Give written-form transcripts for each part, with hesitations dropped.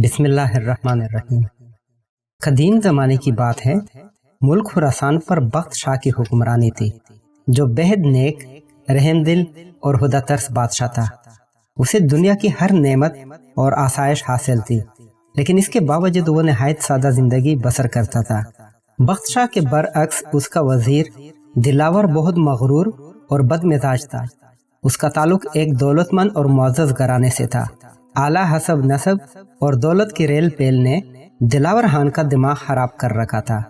بسم اللہ الرحمن الرحیم۔ قدیم زمانے کی بات ہے، ملک خراسان پر بخت شاہ کی حکمرانی تھی، جو بہت نیک، رحم دل اور خدا ترس بادشاہ تھا۔ اسے دنیا کی ہر نعمت اور آسائش حاصل تھی، لیکن اس کے باوجود وہ نہایت سادہ زندگی بسر کرتا تھا۔ بخت شاہ کے برعکس اس کا وزیر دلاور بہت مغرور اور بد مزاج تھا۔ اس کا تعلق ایک دولت مند اور معزز گھرانے سے تھا۔ اعلیٰ حسب نسب اور دولت کی ریل پیل نے دلاور خان کا دماغ خراب کر رکھا تھا۔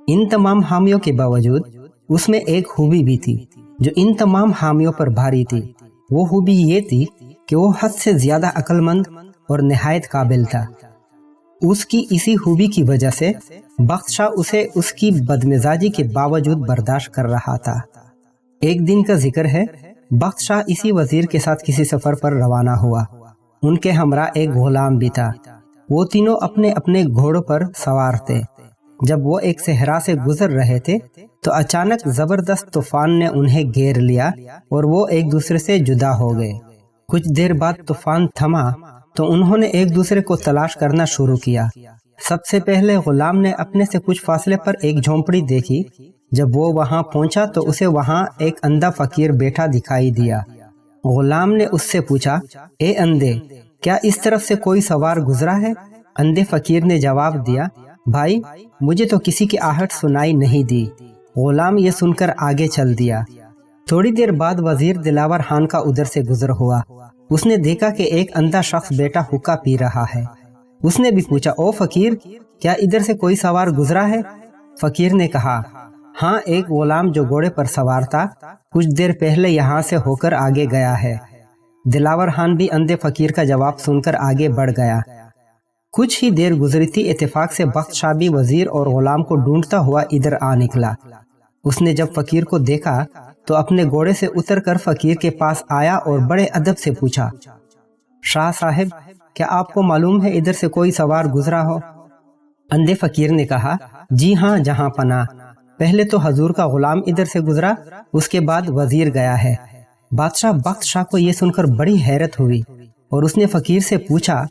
ان تمام حامیوں کے باوجود اس میں ایک خوبی بھی تھی جو ان تمام حامیوں پر بھاری تھی۔ وہ خوبی یہ تھی کہ وہ حد سے زیادہ عقل مند اور نہایت قابل تھا۔ اس کی اسی خوبی کی وجہ سے بخت شاہ اسے اس کی بدمزاجی کے باوجود برداشت کر رہا تھا۔ ایک دن کا ذکر ہے، بخت شاہ اسی وزیر کے ساتھ کسی سفر پر روانہ ہوا۔ ان کے ہمراہ ایک غلام بھی تھا۔ وہ تینوں اپنے اپنے گھوڑوں پر سوار تھے۔ جب وہ ایک صحرا سے گزر رہے تھے تو اچانک زبردست طوفان نے انہیں گھیر لیا اور وہ ایک دوسرے سے جدا ہو گئے۔ کچھ دیر بعد طوفان تھما تو انہوں نے ایک دوسرے کو تلاش کرنا شروع کیا۔ سب سے پہلے غلام نے اپنے سے کچھ فاصلے پر ایک جھونپڑی دیکھی۔ جب وہ وہاں پہنچا تو اسے وہاں ایک اندھا فقیر بیٹھا دکھائی دیا۔ غلام نے اس سے پوچھا، اے اندھے، کیا اس طرف سے کوئی سوار گزرا ہے؟ اندھے فقیر نے جواب دیا، بھائی، مجھے تو کسی کی آہٹ سنائی نہیں دی۔ غلام یہ سن کر آگے چل دیا۔ تھوڑی دیر بعد وزیر دلاور خان کا ادھر سے گزر ہوا۔ اس نے دیکھا کہ ایک اندھا شخص بیٹا حقہ پی رہا ہے۔ اس نے بھی پوچھا، او فقیر، کیا ادھر سے کوئی سوار گزرا ہے؟ فقیر نے کہا، ہاں، ایک غلام جو گھوڑے پر سوار تھا کچھ دیر پہلے یہاں سے ہو کر آگے گیا ہے۔ دلاور خان بھی اندھے فقیر کا جواب سن کر آگے بڑھ گیا۔ کچھ ہی دیر گزری تھی، اتفاق سے بخت شاہ بھی وزیر اور غلام کو ڈھونڈتا ہوا ادھر آ نکلا۔ اس نے جب فقیر کو دیکھا تو اپنے گھوڑے سے اتر کر فقیر کے پاس آیا اور بڑے ادب سے پوچھا، شاہ صاحب، کیا آپ کو معلوم ہے ادھر سے کوئی سوار گزرا ہو؟ اندھے فقیر نے کہا، جی ہاں جہاں پناہ، پہلے تو حضور کا غلام ادھر سے گزرا، اس کے بعد وزیر گیا ہے۔ بادشاہ بخت شاہ کو یہ سن کر بڑی حیرت ہوئی اور اس نے فقیر سے پوچھا،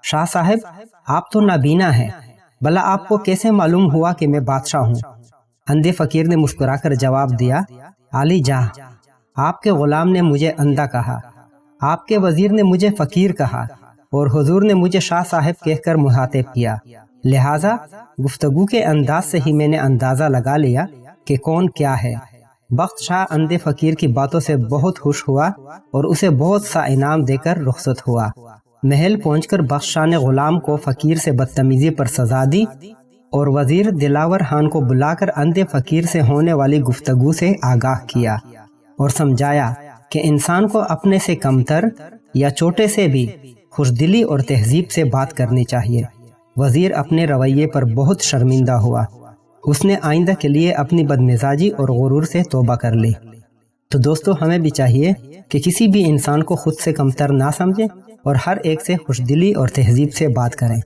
شاہ صاحب، آپ تو نابینا ہیں، بھلا آپ کو کیسے معلوم ہوا کہ میں بادشاہ ہوں؟ اندھے فقیر نے مسکرا کر جواب دیا، عالی جاں، آپ کے غلام نے مجھے اندھا کہا، آپ کے وزیر نے مجھے فقیر کہا اور حضور نے مجھے شاہ صاحب کہہ کر مخاطب کیا، لہٰذا گفتگو کے انداز سے ہی میں نے اندازہ لگا لیا کہ کون کیا ہے۔ بخت شاہ اندھے فقیر کی باتوں سے بہت خوش ہوا اور اسے بہت سا انعام دے کر رخصت ہوا۔ محل پہنچ کر بخت شاہ نے غلام کو فقیر سے بدتمیزی پر سزا دی اور وزیر دلاور خان کو بلا کر اندھے فقیر سے ہونے والی گفتگو سے آگاہ کیا اور سمجھایا کہ انسان کو اپنے سے کمتر یا چھوٹے سے بھی خوش دلی اور تہذیب سے بات کرنی چاہیے۔ وزیر اپنے رویے پر بہت شرمندہ ہوا۔ اس نے آئندہ کے لیے اپنی بدمزاجی اور غرور سے توبہ کر لی۔ تو دوستو، ہمیں بھی چاہیے کہ کسی بھی انسان کو خود سے کمتر نہ سمجھیں اور ہر ایک سے خوش دلی اور تہذیب سے بات کریں۔